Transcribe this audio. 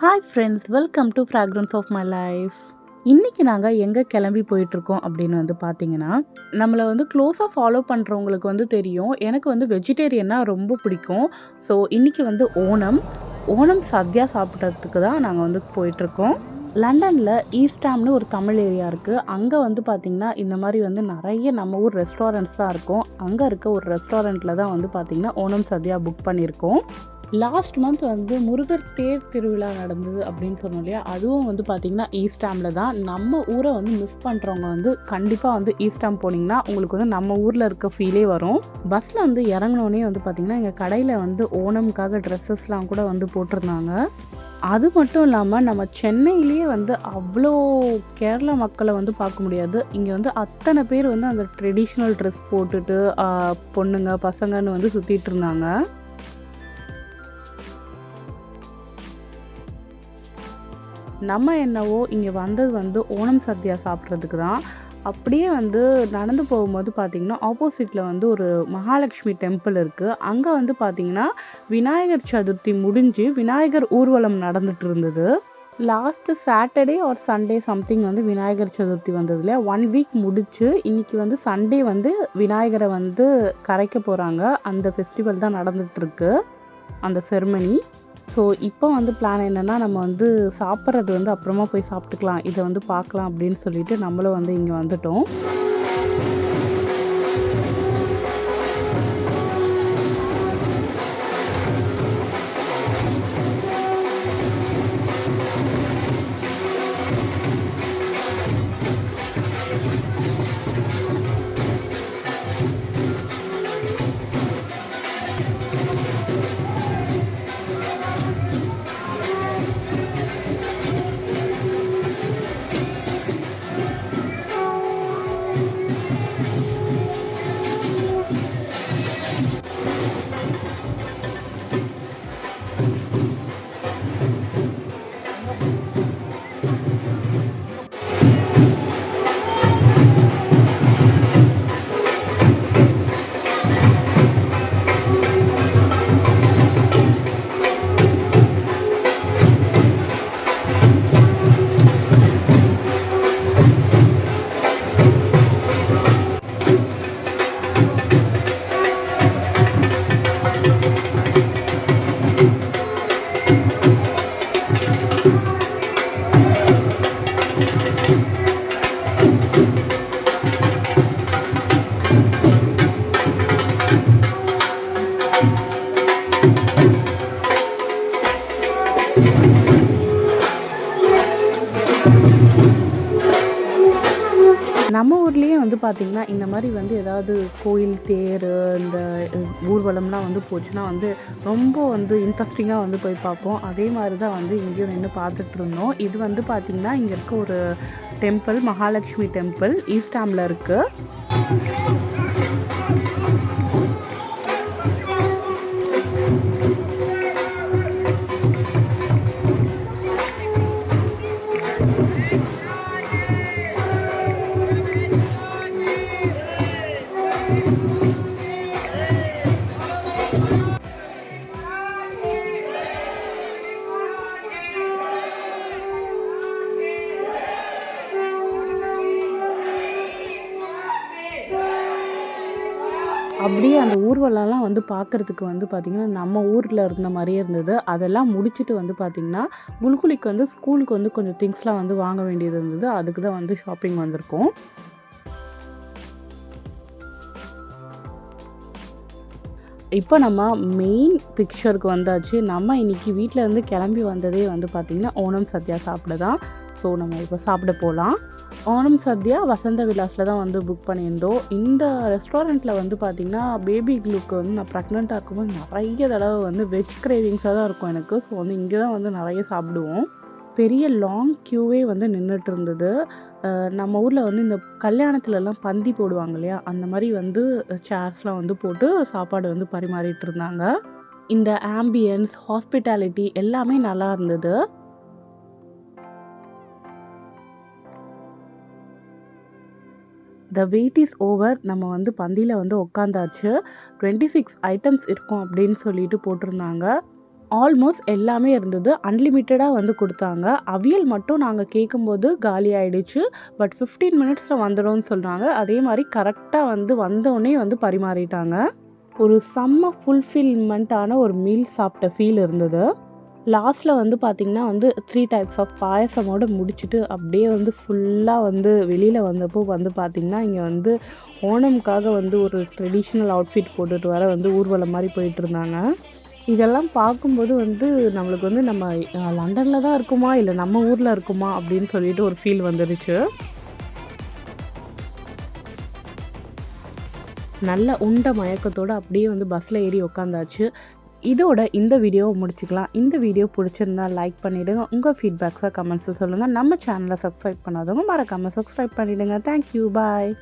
Hi friends, welcome to fragrance of my life. இன்றைக்கி நாங்கள் எங்கே கிளம்பி போயிட்டுருக்கோம் அப்படின்னு பார்த்தீங்கன்னா, நம்மளை க்ளோஸாக ஃபாலோ பண்ணுறவங்களுக்கு தெரியும். எனக்கு வெஜிடேரியன்னா ரொம்ப பிடிக்கும். ஸோ இன்றைக்கி ஓணம் சத்யா சாப்பிட்றதுக்கு தான் நாங்கள் போயிட்டுருக்கோம். லண்டனில் ஈஸ்டாம்னு ஒரு தமிழ் ஏரியா இருக்குது. அங்கே பார்த்திங்கன்னா இந்த மாதிரி நிறைய நம்ம ஊர் ரெஸ்டாரண்ட்ஸ் தான் இருக்கும். அங்கே இருக்க ஒரு ரெஸ்டாரண்ட்டில் தான் பார்த்திங்கன்னா ஓணம் சத்யா புக் பண்ணியிருக்கோம். லாஸ்ட் மந்த் முருகர் தேர் திருவிழா நடந்தது அப்படின்னு சொன்னோம் இல்லையா, அதுவும் பார்த்திங்கன்னா ஈஸ்டாமில் தான். நம்ம ஊரை மிஸ் பண்ணுறவங்க கண்டிப்பாக ஈஸ்டாம் போனீங்கன்னா உங்களுக்கு நம்ம ஊரில் இருக்க ஃபீலே வரும். பஸ்ஸில் இறங்கினோடனே பார்த்திங்கன்னா எங்கள் கடையில் ஓணம்காக ட்ரெஸ்ஸஸ்லாம் கூட போட்டிருந்தாங்க. அது மட்டும் இல்லாமல் நம்ம சென்னையிலேயே அவ்வளோ கேரளா மக்களை பார்க்க முடியாது. இங்கே அத்தனை பேர் அந்த ட்ரெடிஷ்னல் ட்ரெஸ் போட்டுட்டு பொண்ணுங்க பசங்கன்னு சுற்றிட்டு இருந்தாங்க. நம்ம என்னவோ இங்கே வந்தது ஓணம் சத்யா சாப்பிட்றதுக்கு தான். அப்படியே நடந்து போகும்போது பார்த்திங்கன்னா ஆப்போசிட்டில் ஒரு மகாலட்சுமி டெம்பிள் இருக்குது. அங்கே பார்த்திங்கன்னா விநாயகர் சதுர்த்தி முடிஞ்சு விநாயகர் ஊர்வலம் நடந்துட்டு இருந்தது. Last Saturday R Sunday something Vinayagar Chaturthi வந்தது இல்லையா, 1 வீக் முடிச்சு இன்றைக்கி சண்டே விநாயகரை கரைக்க போகிறாங்க. அந்த ஃபெஸ்டிவல் தான் நடந்துகிட்ருக்கு, அந்த செர்மனி. ஸோ இப்போ பிளான் என்னென்னா, நம்ம சாப்பிட்றது அப்புறமா போய் சாப்பிட்டுக்கலாம், இதை பார்க்கலாம் அப்படின்னு சொல்லிட்டு நம்மளும் இங்கே வந்துட்டோம். நம்ம ஊர்லேயே பார்த்திங்கன்னா இந்த மாதிரி ஏதாவது கோயில் தேர் இந்த ஊர்வலம்லாம் போச்சுன்னா ரொம்ப இன்ட்ரெஸ்டிங்காக போய் பார்ப்போம். அதே மாதிரி தான் இங்கேயும் நின்று பார்த்துட்டு இருந்தோம். இது பார்த்திங்கன்னா இங்கே இருக்க ஒரு டெம்பிள், மகாலட்சுமி டெம்பிள், ஈஸ்டாமில் இருக்குது. அப்படியே அந்த ஊர்வலம்லாம் பார்க்குறதுக்கு பார்த்திங்கன்னா நம்ம ஊரில் இருந்த மாதிரியே இருந்தது. அதெல்லாம் முடிச்சுட்டு பார்த்திங்கன்னா குல்குலிக்கு ஸ்கூலுக்கு கொஞ்சம் திங்ஸ்லாம் வாங்க வேண்டியது இருந்தது. அதுக்கு தான் ஷாப்பிங் வந்திருக்கோம். இப்போ நம்ம மெயின் பிக்சருக்கு வந்தாச்சு. நம்ம இன்றைக்கி வீட்டிலேருந்து கிளம்பி வந்ததே பார்த்திங்கன்னா ஓணம் சத்யா சாப்பிட தான். ஸோ நம்ம இப்போ சாப்பிட போகலாம். ஓணம் சத்யா வசந்த விலாஸில் தான் புக் பண்ணியிருந்தோம். இந்த ரெஸ்டாரண்ட்டில் பார்த்திங்கன்னா பேபி க்ளூக்கு நான் ப்ரெக்னெண்ட்டாக இருக்கும்போது நிறைய தடவை வெஜ் கிரேவிங்ஸாக தான் இருக்கும் எனக்கு. ஸோ இங்கே தான் நிறைய சாப்பிடுவோம். பெரிய லாங் க்யூவே நின்றுட்டு இருந்தது. நம்ம ஊரில் இந்த கல்யாணத்துலலாம் பந்தி போடுவாங்க இல்லையா, அந்த மாதிரி சேர்ஸ்லாம் போட்டு சாப்பாடு பரிமாறிட்டு இருந்தாங்க. இந்த ஆம்பியன்ஸ், ஹாஸ்பிட்டாலிட்டி எல்லாமே நல்லா இருந்தது. The weight is over. நம்ம பந்தியில் உட்காந்தாச்சு. 26 ஐட்டம்ஸ் இருக்கும் அப்படின்னு சொல்லிட்டு போட்டிருந்தாங்க. ஆல்மோஸ்ட் எல்லாமே இருந்தது. அன்லிமிட்டடாக வந்து கொடுத்தாங்க. அவியல் மட்டும் நாங்கள் கேட்கும்போது காலி ஆயிடுச்சு. பட் 15 மினிட்ஸில் வந்துடும்னு சொன்னாங்க. அதே மாதிரி கரெக்டாக வந்து வந்தோடனே வந்து பரிமாறிட்டாங்க. ஒரு செம்ம ஃபுல்ஃபில்மெண்ட்டான ஒரு மீல் சாப்பிட்ட ஃபீல் இருந்தது. லாஸ்ட்டில் வந்து பார்த்திங்கன்னா வந்து 3 டைப்ஸ் ஆஃப் பாயசமோடு முடிச்சுட்டு அப்படியே வந்து ஃபுல்லாக வந்து வெளியில் வந்தப்போ வந்து பார்த்திங்கன்னா இங்கே வந்து ஓணம்காக வந்து ஒரு ட்ரெடிஷ்னல் அவுட்ஃபிட் போட்டுட்டு வர வந்து ஊர்வலம் மாதிரி போயிட்டுருந்தாங்க. இதெல்லாம் பார்க்கும்போது வந்து நம்மளுக்கு வந்து நம்ம லண்டனில் தான் இருக்குமா இல்லை நம்ம ஊரில் இருக்குமா அப்படின்னு சொல்லிட்டு ஒரு ஃபீல் வந்துடுச்சு. நல்ல உண்ட மயக்கத்தோடு அப்படியே வந்து பஸ்ஸில் ஏறி உட்காந்தாச்சு. இதோட இந்த வீடியோவை முடிச்சுக்கலாம். இந்த வீடியோ பிடிச்சிருந்தா லைக் பண்ணிவிடுங்க. உங்கள் ஃபீட்பேக்ஸை கமெண்ட்ஸில் சொல்லுங்கள். நம்ம சேனலை சப்ஸ்கிரைப் பண்ணாதவங்க மறக்காமல் சப்ஸ்கிரைப் பண்ணிவிடுங்க. தேங்க்யூ, பாய்.